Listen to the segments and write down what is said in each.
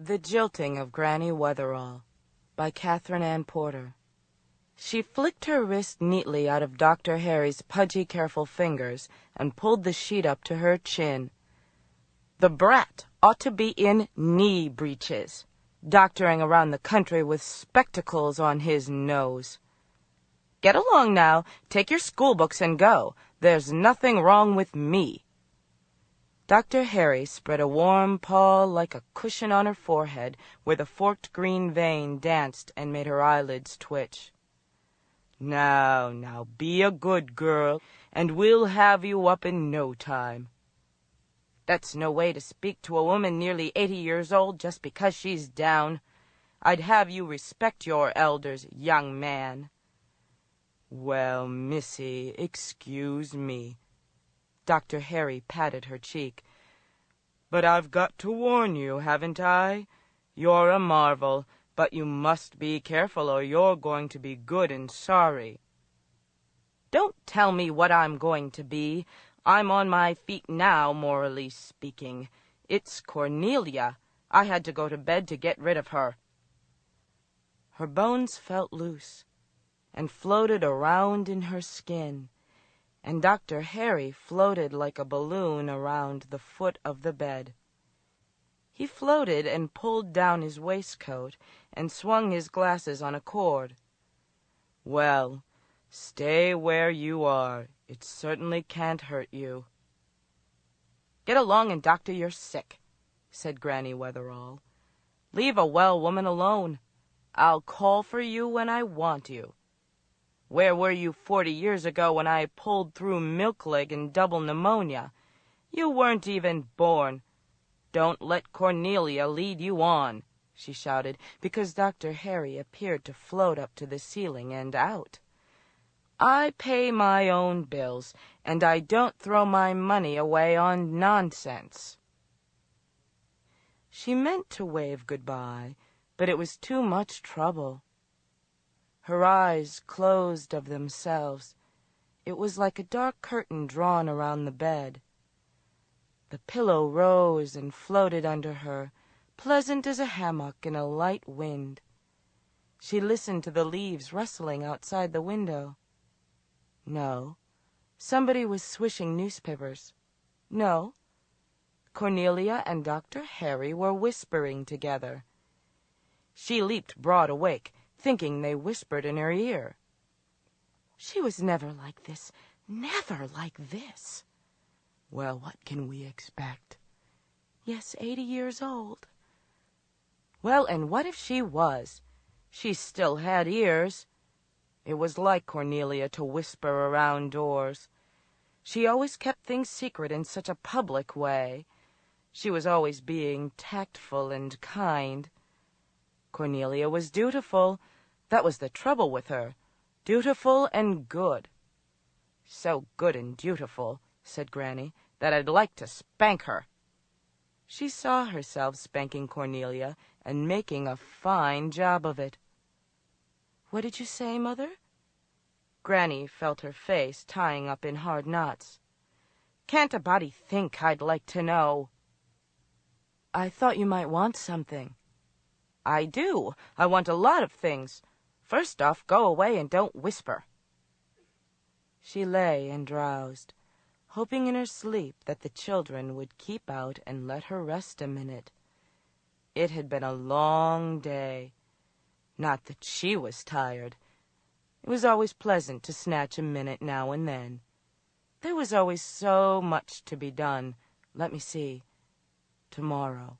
The Jilting of Granny Weatherall by Catherine Ann Porter. She flicked her wrist neatly out of Dr. Harry's pudgy, careful fingers and pulled the sheet up to her chin. The brat ought to be in knee breeches, doctoring around the country with spectacles on his nose. Get along now, take your school books and go. There's nothing wrong with me. Dr. Harry spread a warm paw like a cushion on her forehead, where the forked green vein danced and made her eyelids twitch. Now, be a good girl, and we'll have you up in no time. That's no way to speak to a woman nearly 80 years old just because she's down. I'd have you respect your elders, young man. Well, missy, excuse me. Dr. Harry patted her cheek. But I've got to warn you, haven't I? You're a marvel, but you must be careful or you're going to be good and sorry. Don't tell me what I'm going to be. I'm on my feet now, morally speaking. It's Cornelia. I had to go to bed to get rid of her. Her bones felt loose and floated around in her skin, and Dr. Harry floated like a balloon around the foot of the bed. He floated and pulled down his waistcoat and swung his glasses on a cord. Well, stay where you are. It certainly can't hurt you. Get along and doctor your sick, said Granny Weatherall. Leave a well woman alone. I'll call for you when I want you. Where were you 40 years ago when I pulled through milk-leg and double pneumonia? You weren't even born. Don't let Cornelia lead you on, she shouted, because Dr. Harry appeared to float up to the ceiling and out. I pay my own bills, and I don't throw my money away on nonsense. She meant to wave goodbye, but it was too much trouble. Her eyes closed of themselves. It was like a dark curtain drawn around the bed. The pillow rose and floated under her, pleasant as a hammock in a light wind. She listened to the leaves rustling outside the window. No, somebody was swishing newspapers. No, Cornelia and Dr. Harry were whispering together. She leaped broad awake, thinking they whispered in her ear. She was never like this, never like this. Well, what can we expect? Yes, 80 years old. Well, and what if she was? She still had ears. It was like Cornelia to whisper around doors. She always kept things secret in such a public way. She was always being tactful and kind. Cornelia was dutiful. That was the trouble with her. Dutiful and good. So good and dutiful, said Granny, that I'd like to spank her. She saw herself spanking Cornelia and making a fine job of it. What did you say, Mother? Granny felt her face tying up in hard knots. Can't a body think I'd like to know? I thought you might want something. I do. I want a lot of things. First off, go away and don't whisper. She lay and drowsed, hoping in her sleep that the children would keep out and let her rest a minute. It had been a long day. Not that she was tired. It was always pleasant to snatch a minute now and then. There was always so much to be done. Let me see. Tomorrow.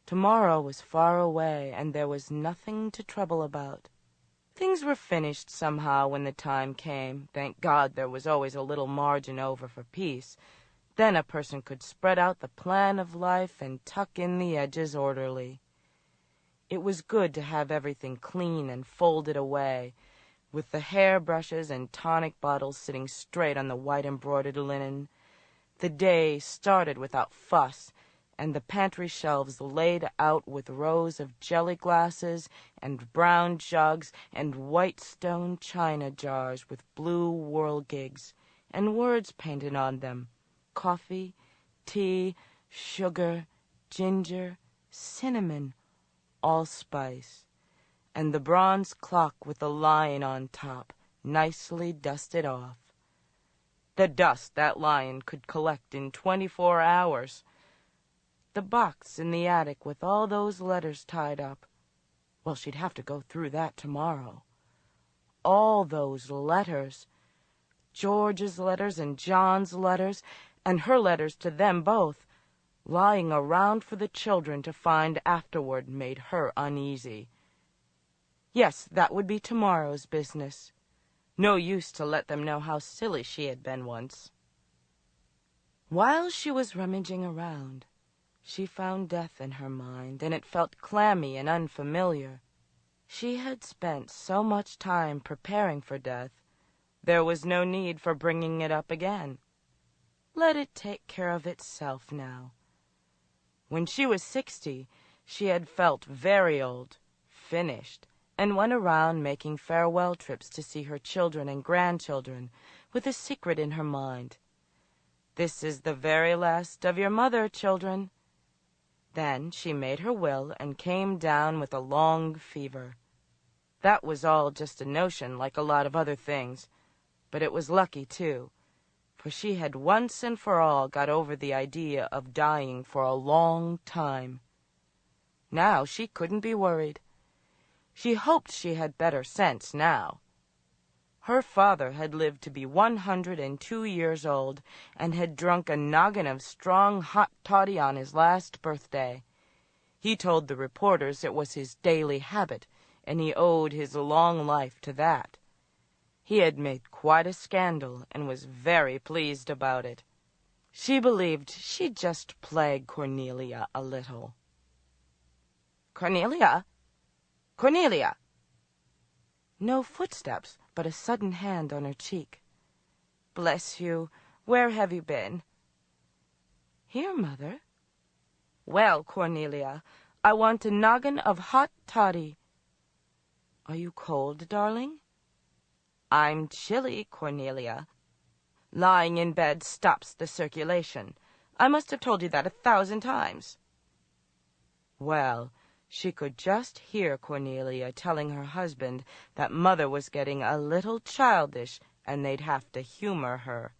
Tomorrow was far away, and there was nothing to trouble about. Things were finished somehow when the time came. Thank God there was always a little margin over for peace. Then a person could spread out the plan of life and tuck in the edges orderly. It was good to have everything clean and folded away, with the hair brushes and tonic bottles sitting straight on the white embroidered linen. The day started without fuss, and the pantry shelves laid out with rows of jelly glasses and brown jugs and white stone china jars with blue whirligigs, and words painted on them: coffee, tea, sugar, ginger, cinnamon, allspice, and the bronze clock with the lion on top, nicely dusted off. The dust that lion could collect in 24 hours. The box in the attic with all those letters tied up. Well, she'd have to go through that tomorrow. All those letters. George's letters and John's letters, and her letters to them both, lying around for the children to find afterward, made her uneasy. Yes, that would be tomorrow's business. No use to let them know how silly she had been once. While she was rummaging around, she found death in her mind, and it felt clammy and unfamiliar. She had spent so much time preparing for death, there was no need for bringing it up again. Let it take care of itself now. When she was 60, she had felt very old, finished, and went around making farewell trips to see her children and grandchildren, with a secret in her mind. This is the very last of your mother, children. Then she made her will and came down with a long fever. That was all just a notion, like a lot of other things. But it was lucky, too, for she had once and for all got over the idea of dying for a long time. Now she couldn't be worried. She hoped she had better sense now. Her father had lived to be 102 years old, and had drunk a noggin of strong hot toddy on his last birthday. He told the reporters it was his daily habit, and he owed his long life to that. He had made quite a scandal, and was very pleased about it. She believed she'd just plague Cornelia a little. "Cornelia? Cornelia!" No footsteps, but a sudden hand on her cheek. "Bless you, where have you been?" "Here, Mother." "Well, Cornelia, I want a noggin of hot toddy." "Are you cold, darling?" "I'm chilly, Cornelia. Lying in bed stops the circulation. I must have told you that 1,000 times. Well, she could just hear Cornelia telling her husband that Mother was getting a little childish and they'd have to humor her.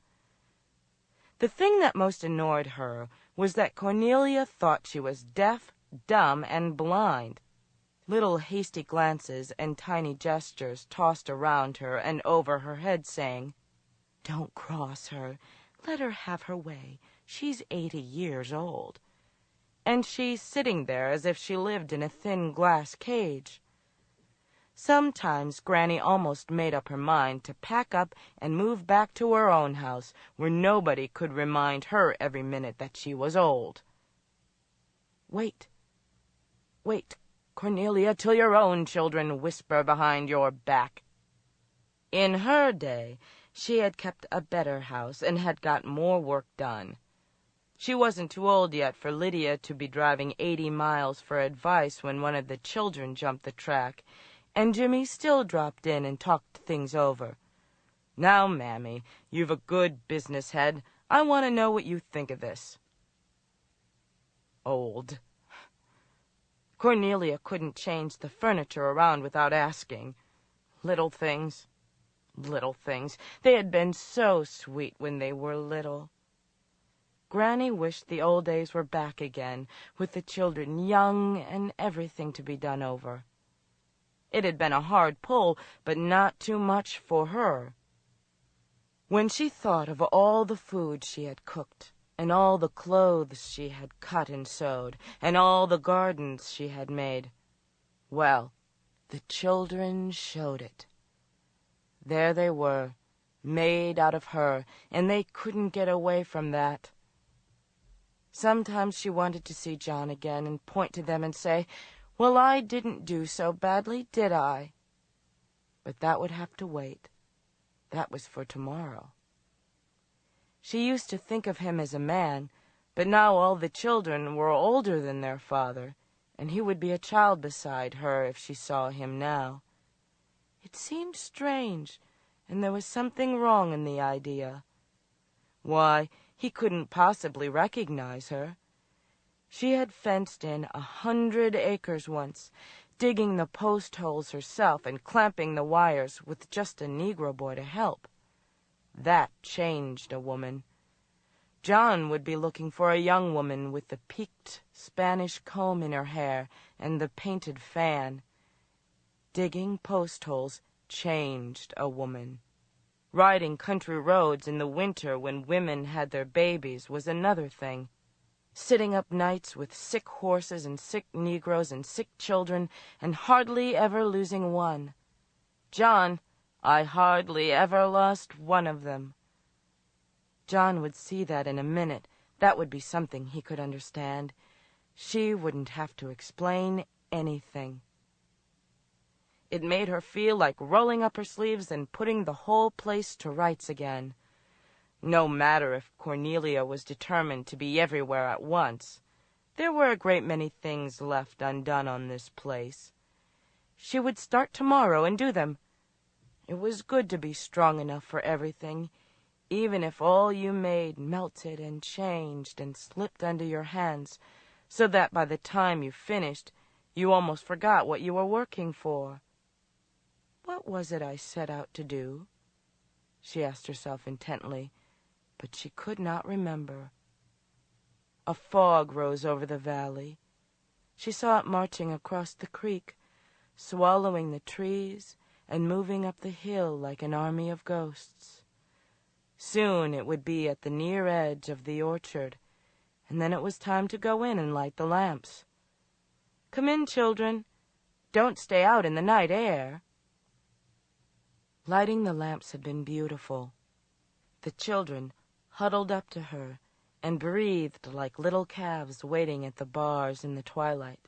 The thing that most annoyed her was that Cornelia thought she was deaf, dumb, and blind. Little hasty glances and tiny gestures tossed around her and over her head, saying, "Don't cross her. Let her have her way. She's 80 years old." And she sitting there as if she lived in a thin glass cage. Sometimes Granny almost made up her mind to pack up and move back to her own house, where nobody could remind her every minute that she was old. Wait, Cornelia, till your own children whisper behind your back. In her day, she had kept a better house and had got more work done. She wasn't too old yet for Lydia to be driving 80 miles for advice when one of the children jumped the track, and Jimmy still dropped in and talked things over. "Now, Mammy, you've a good business head. I want to know what you think of this." Old. Cornelia couldn't change the furniture around without asking. Little things. They had been so sweet when they were little. Granny wished the old days were back again, with the children young and everything to be done over. It had been a hard pull, but not too much for her. When she thought of all the food she had cooked, and all the clothes she had cut and sewed, and all the gardens she had made, well, the children showed it. There they were, made out of her, and they couldn't get away from that. Sometimes she wanted to see John again and point to them and say, "Well, I didn't do so badly, did I?" But that would have to wait. That was for tomorrow. She used to think of him as a man, but now all the children were older than their father, and he would be a child beside her if she saw him now. It seemed strange, and there was something wrong in the idea. Why, he couldn't possibly recognize her. She had fenced in 100 acres once, digging the post holes herself and clamping the wires with just a Negro boy to help. That changed a woman. John would be looking for a young woman with the peaked Spanish comb in her hair and the painted fan. Digging post holes changed a woman. Riding country roads in the winter when women had their babies was another thing. Sitting up nights with sick horses and sick Negroes and sick children and hardly ever losing one. John, I hardly ever lost one of them. John would see that in a minute. That would be something he could understand. She wouldn't have to explain anything. It made her feel like rolling up her sleeves and putting the whole place to rights again. No matter if Cornelia was determined to be everywhere at once. There were a great many things left undone on this place. She would start tomorrow and do them. It was good to be strong enough for everything, even if all you made melted and changed and slipped under your hands, so that by the time you finished, you almost forgot what you were working for. What was it I set out to do? She asked herself intently, but she could not remember. A fog rose over the valley. She saw it marching across the creek, swallowing the trees and moving up the hill like an army of ghosts. Soon it would be at the near edge of the orchard, and then it was time to go in and light the lamps. "Come in, children. Don't stay out in the night air." Lighting the lamps had been beautiful. The children huddled up to her and breathed like little calves waiting at the bars in the twilight.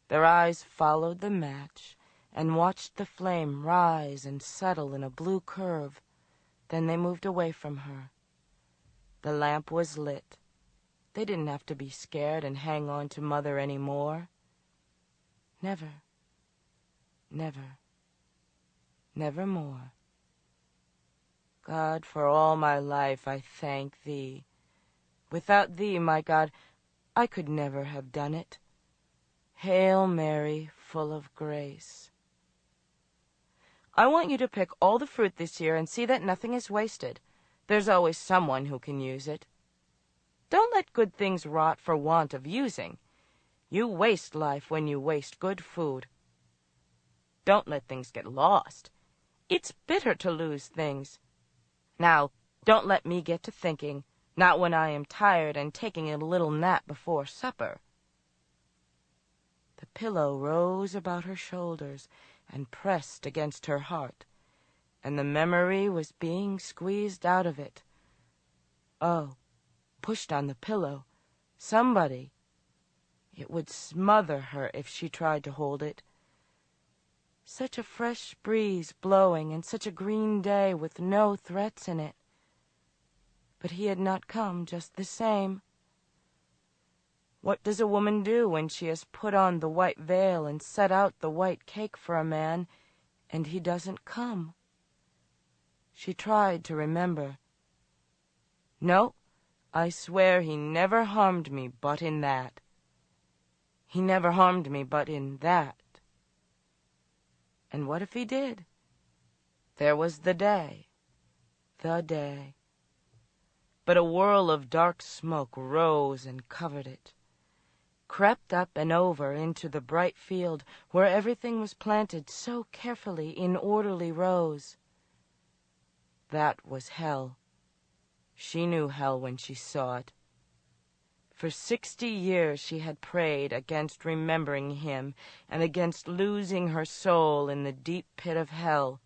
Their eyes followed the match and watched the flame rise and settle in a blue curve. Then they moved away from her. The lamp was lit. They didn't have to be scared and hang on to Mother any more. Never, never, never more. God, for all my life I thank Thee. Without Thee, my God, I could never have done it. Hail Mary, full of grace. I want you to pick all the fruit this year and see that nothing is wasted. There's always someone who can use it. Don't let good things rot for want of using. You waste life when you waste good food. Don't let things get lost. It's bitter to lose things. Now, don't let me get to thinking, not when I am tired and taking a little nap before supper. The pillow rose about her shoulders and pressed against her heart, and the memory was being squeezed out of it. Oh, pushed on the pillow. Somebody. It would smother her if she tried to hold it. Such a fresh breeze blowing and such a green day with no threats in it. But he had not come just the same. What does a woman do when she has put on the white veil and set out the white cake for a man, and he doesn't come? She tried to remember. No, I swear he never harmed me but in that. He never harmed me but in that. And what if he did? There was the day. The day. But a whirl of dark smoke rose and covered it, crept up and over into the bright field where everything was planted so carefully in orderly rows. That was hell. She knew hell when she saw it. For 60 years she had prayed against remembering him and against losing her soul in the deep pit of hell,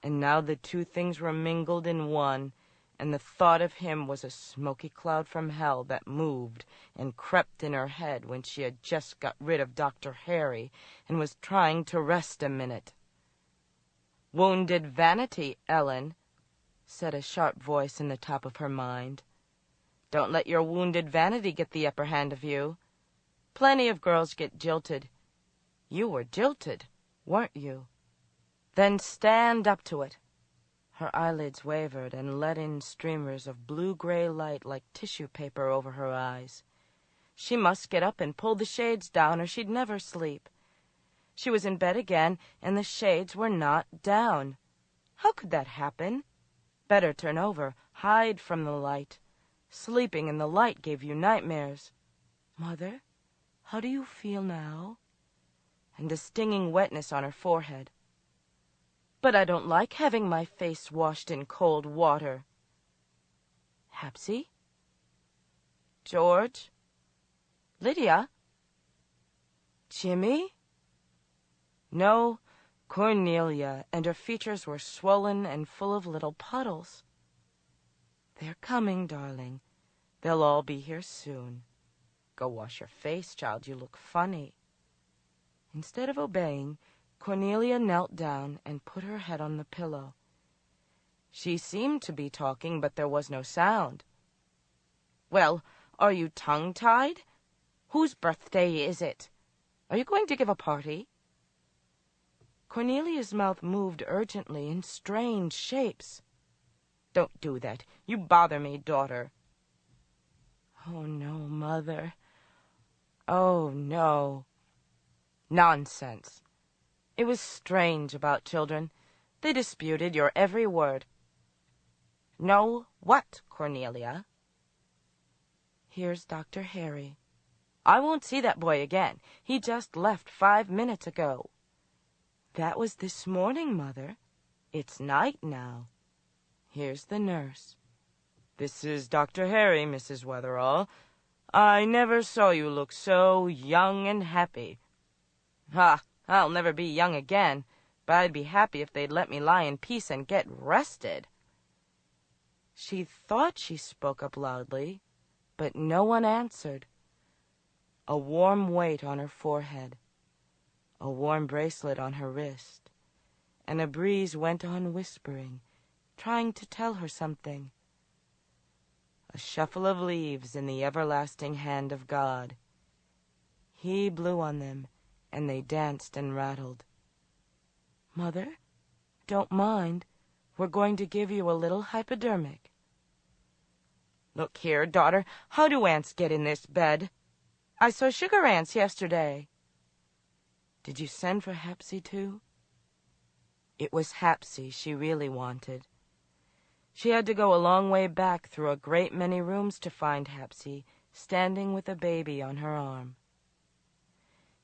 and now the two things were mingled in one, and the thought of him was a smoky cloud from hell that moved and crept in her head when she had just got rid of Dr. Harry and was trying to rest a minute. "Wounded vanity, Ellen," said a sharp voice in the top of her mind. "Don't let your wounded vanity get the upper hand of you. Plenty of girls get jilted. You were jilted, weren't you? Then stand up to it." Her eyelids wavered and let in streamers of blue-gray light like tissue paper over her eyes. She must get up and pull the shades down or she'd never sleep. She was in bed again, and the shades were not down. How could that happen? Better turn over, hide from the light. Sleeping in the light gave you nightmares. Mother, how do you feel now? And a stinging wetness on her forehead. But I don't like having my face washed in cold water. Hapsy? George? Lydia? Jimmy? No, Cornelia, and her features were swollen and full of little puddles. They're coming, darling. They'll all be here soon. Go wash your face, child. You look funny. Instead of obeying, Cornelia knelt down and put her head on the pillow. She seemed to be talking, but there was no sound. Well, are you tongue-tied? Whose birthday is it? Are you going to give a party? Cornelia's mouth moved urgently in strange shapes. Don't do that. You bother me, daughter. Oh, no, Mother. Oh, no. Nonsense. It was strange about children. They disputed your every word. No, what, Cornelia? Here's Dr. Harry. I won't see that boy again. He just left 5 minutes ago. That was this morning, Mother. It's night now. Here's the nurse. This is Dr. Harry, Mrs. Weatherall. I never saw you look so young and happy. Ha! I'll never be young again, but I'd be happy if they'd let me lie in peace and get rested. She thought she spoke up loudly, but no one answered. A warm weight on her forehead, a warm bracelet on her wrist, and a breeze went on whispering, trying to tell her something. A shuffle of leaves in the everlasting hand of God. He blew on them, and they danced and rattled. Mother, don't mind. We're going to give you a little hypodermic. Look here, daughter, how do ants get in this bed? I saw sugar ants yesterday. Did you send for Hapsy, too? It was Hapsy she really wanted. She had to go a long way back through a great many rooms to find Hapsy, standing with a baby on her arm.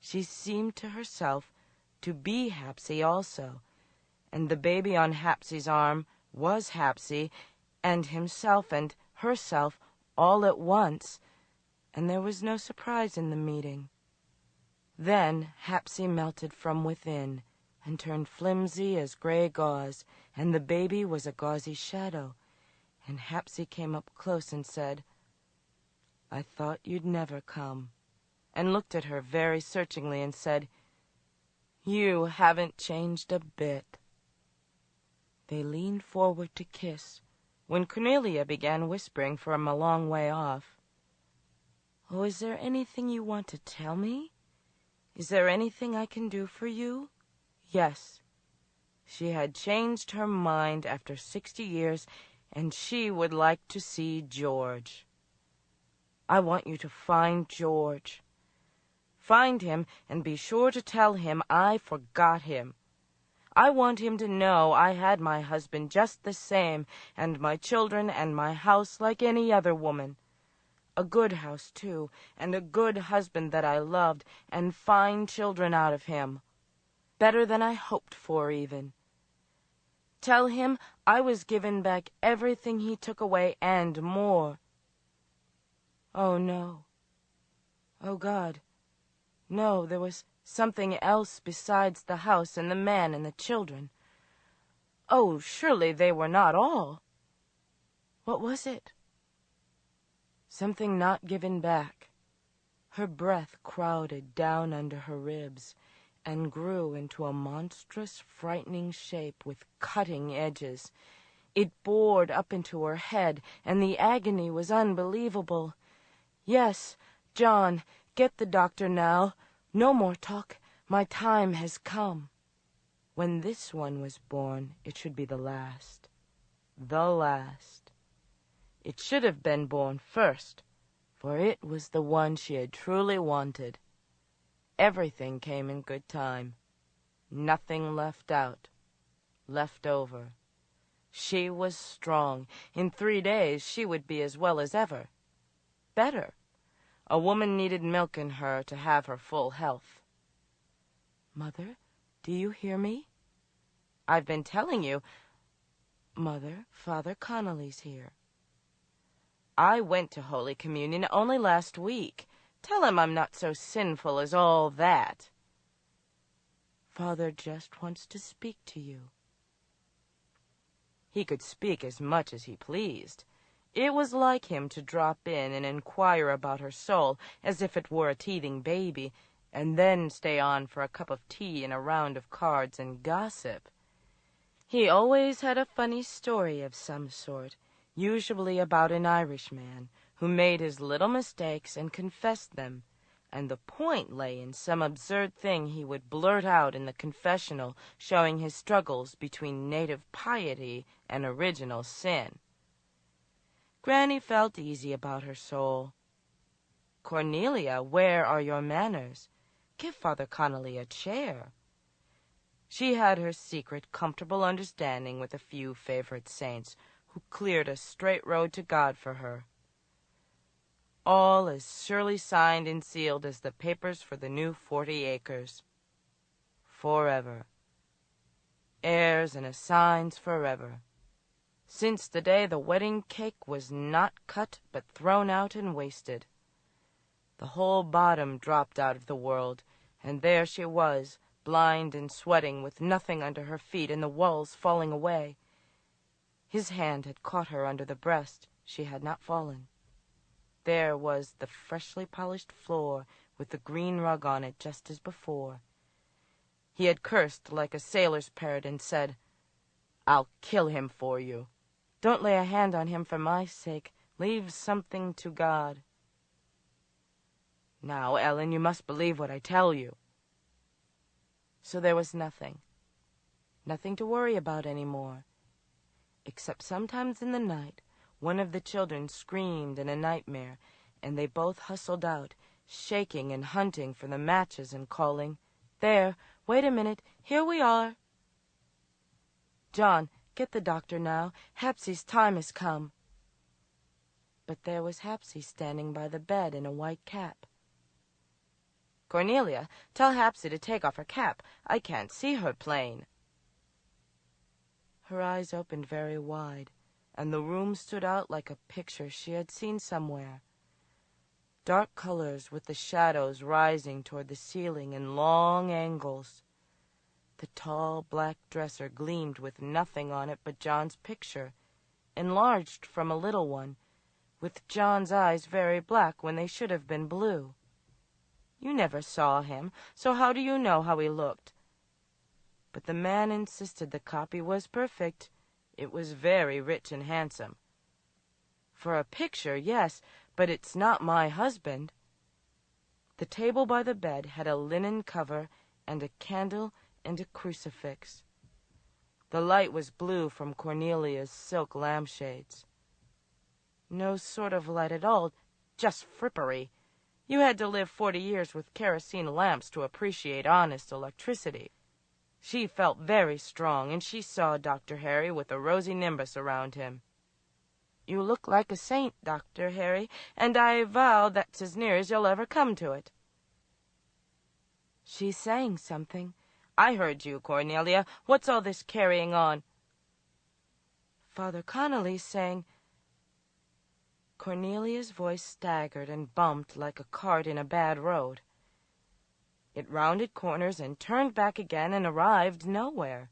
She seemed to herself to be Hapsy also, and the baby on Hapsy's arm was Hapsy, and himself and herself all at once, and there was no surprise in the meeting. Then Hapsy melted from within, and turned flimsy as gray gauze, and the baby was a gauzy shadow, and Hapsy came up close and said, I thought you'd never come, and looked at her very searchingly and said, You haven't changed a bit. They leaned forward to kiss, when Cornelia began whispering from a long way off. Oh, is there anything you want to tell me? Is there anything I can do for you? Yes. She had changed her mind after 60 years, and she would like to see George. I want you to find George. Find him and be sure to tell him I forgot him. I want him to know I had my husband just the same, and my children and my house like any other woman. A good house, too, and a good husband that I loved, and fine children out of him. Better than I hoped for, even. Tell him I was given back everything he took away and more. Oh, no. Oh, God. No, there was something else besides the house and the man and the children. Oh, surely they were not all. What was it? Something not given back. Her breath crowded down under her ribs and grew into a monstrous, frightening shape with cutting edges. It bored up into her head, and the agony was unbelievable. Yes, John, get the doctor now. No more talk. My time has come. When this one was born, it should be the last. The last. It should have been born first, for it was the one she had truly wanted. Everything came in good time. Nothing left out, left over. She was strong. In 3 days she would be as well as ever. Better. A woman needed milk in her to have her full health. Mother, do you hear me? I've been telling you. Mother, Father Connolly's here. I went to Holy Communion only last week. Tell him I'm not so sinful as all that. Father just wants to speak to you. He could speak as much as he pleased. It was like him to drop in and inquire about her soul as if it were a teething baby, and then stay on for a cup of tea and a round of cards and gossip. He always had a funny story of some sort, usually about an Irishman who made his little mistakes and confessed them, and the point lay in some absurd thing he would blurt out in the confessional, showing his struggles between native piety and original sin. Granny felt easy about her soul. Cornelia, where are your manners? Give Father Connolly a chair. She had her secret, comfortable understanding with a few favorite saints, who cleared a straight road to God for her. All as surely signed and sealed as the papers for the new 40 acres. Forever. Heirs and assigns forever. Since the day the wedding cake was not cut but thrown out and wasted. The whole bottom dropped out of the world, and there she was, blind and sweating, with nothing under her feet and the walls falling away. His hand had caught her under the breast. She had not fallen. There was the freshly polished floor with the green rug on it just as before. He had cursed like a sailor's parrot and said, "I'll kill him for you. Don't lay a hand on him for my sake. Leave something to God." Now, Ellen, you must believe what I tell you. So there was nothing to worry about any more, except sometimes in the night one of the children screamed in a nightmare, and they both hustled out, shaking and hunting for the matches and calling, "There, wait a minute, here we are." "John, get the doctor now. Hapsy's time has come." But there was Hapsy standing by the bed in a white cap. "Cornelia, tell Hapsy to take off her cap. I can't see her plain." Her eyes opened very wide, and the room stood out like a picture she had seen somewhere. Dark colors with the shadows rising toward the ceiling in long angles. The tall black dresser gleamed with nothing on it but John's picture, enlarged from a little one, with John's eyes very black when they should have been blue. You never saw him, so how do you know how he looked? But the man insisted the copy was perfect. It was very rich and handsome. For a picture, yes, but it's not my husband. The table by the bed had a linen cover and a candle and a crucifix. The light was blue from Cornelia's silk lampshades. No sort of light at all, just frippery. You had to live 40 years with kerosene lamps to appreciate honest electricity. She felt very strong, and she saw Dr. Harry with a rosy nimbus around him. "You look like a saint, Dr. Harry, and I vow that's as near as you'll ever come to it." She's saying something. "I heard you, Cornelia. What's all this carrying on?" "Father Connolly's saying—" Cornelia's voice staggered and bumped like a cart in a bad road. It rounded corners and turned back again and arrived nowhere.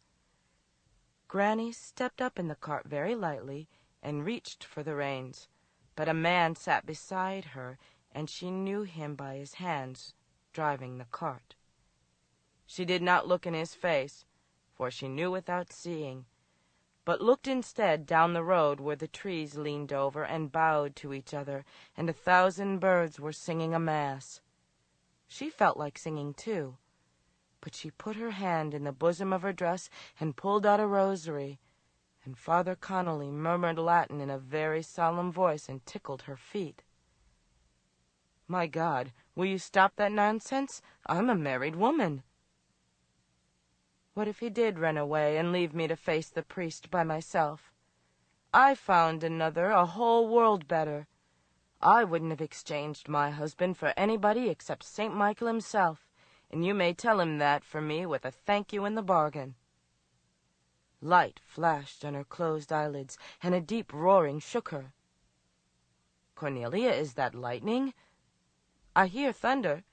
Granny stepped up in the cart very lightly and reached for the reins, but a man sat beside her, and she knew him by his hands, driving the cart. She did not look in his face, for she knew without seeing, but looked instead down the road where the trees leaned over and bowed to each other, and 1,000 birds were singing a mass. She felt like singing too, but she put her hand in the bosom of her dress and pulled out a rosary, and Father Connolly murmured Latin in a very solemn voice and tickled her feet. My God, will you stop that nonsense? I'm a married woman. What if he did run away and leave me to face the priest by myself? I found another, a whole world better. I wouldn't have exchanged my husband for anybody except St. Michael himself, and you may tell him that for me with a thank you in the bargain. Light flashed on her closed eyelids, and a deep roaring shook her. Cornelia, is that lightning? I hear thunder.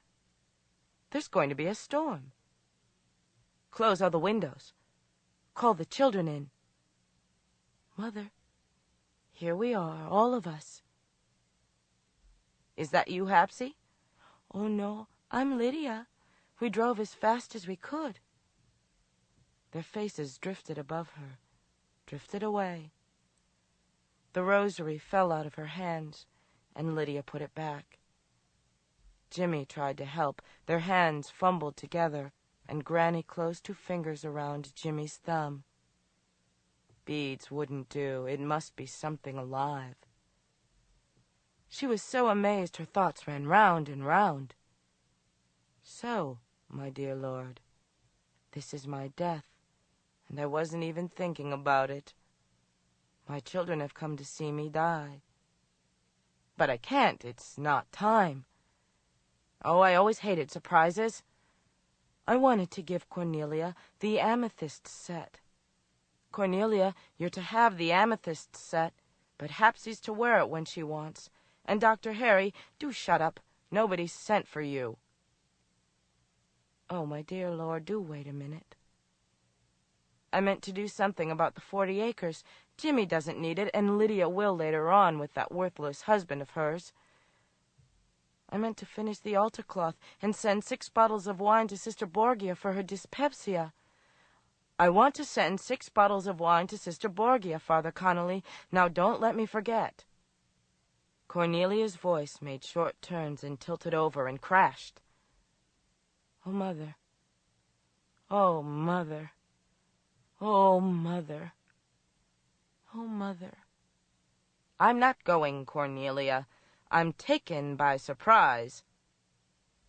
There's going to be a storm. Close all the windows. Call the children in. Mother, here we are, all of us. Is that you, Hapsy? Oh, no, I'm Lydia. We drove as fast as we could. Their faces drifted above her, drifted away. The rosary fell out of her hands, and Lydia put it back. Jimmy tried to help. Their hands fumbled together, and Granny closed 2 fingers around Jimmy's thumb. Beads wouldn't do. It must be something alive. She was so amazed her thoughts ran round and round. So, my dear Lord, this is my death, and I wasn't even thinking about it. My children have come to see me die. But I can't. It's not time. Oh, I always hated surprises. I wanted to give Cornelia the amethyst set. Cornelia, you're to have the amethyst set, but Hapsy's to wear it when she wants. And Dr. Harry, do shut up. Nobody's sent for you. Oh, my dear Lord, do wait a minute. I meant to do something about the 40 acres. Jimmy doesn't need it, and Lydia will later on with that worthless husband of hers. I meant to finish the altar cloth and send 6 bottles of wine to Sister Borgia for her dyspepsia. I want to send 6 bottles of wine to Sister Borgia, Father Connolly. Now don't let me forget. Cornelia's voice made short turns and tilted over and crashed. Oh, Mother. Oh, Mother. Oh, Mother. Oh, Mother. I'm not going, Cornelia. I'm taken by surprise.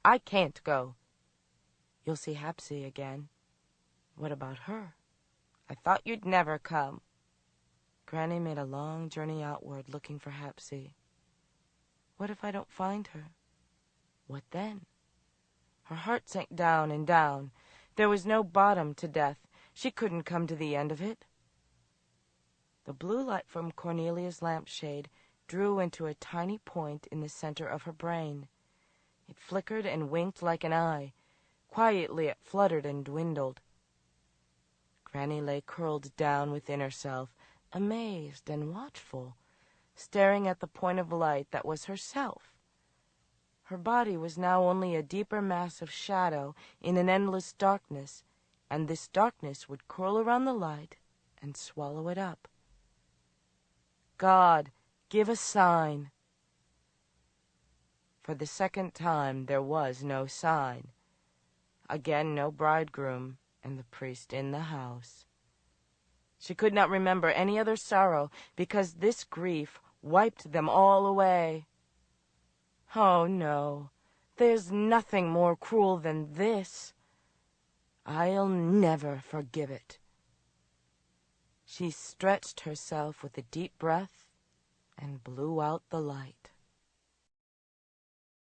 I can't go. You'll see Hapsy again. What about her? I thought you'd never come. Granny made a long journey outward looking for Hapsy. What if I don't find her? What then? Her heart sank down and down. There was no bottom to death. She couldn't come to the end of it. The blue light from Cornelia's lampshade drew into a tiny point in the center of her brain. It flickered and winked like an eye. Quietly it fluttered and dwindled. Granny lay curled down within herself, amazed and watchful, staring at the point of light that was herself. Her body was now only a deeper mass of shadow in an endless darkness, and this darkness would curl around the light and swallow it up. God, give a sign. For the second time there was no sign. Again no bridegroom, and the priest in the house. She could not remember any other sorrow, because this grief wiped them all away. Oh, no, there's nothing more cruel than this. I'll never forgive it. She stretched herself with a deep breath and blew out the light.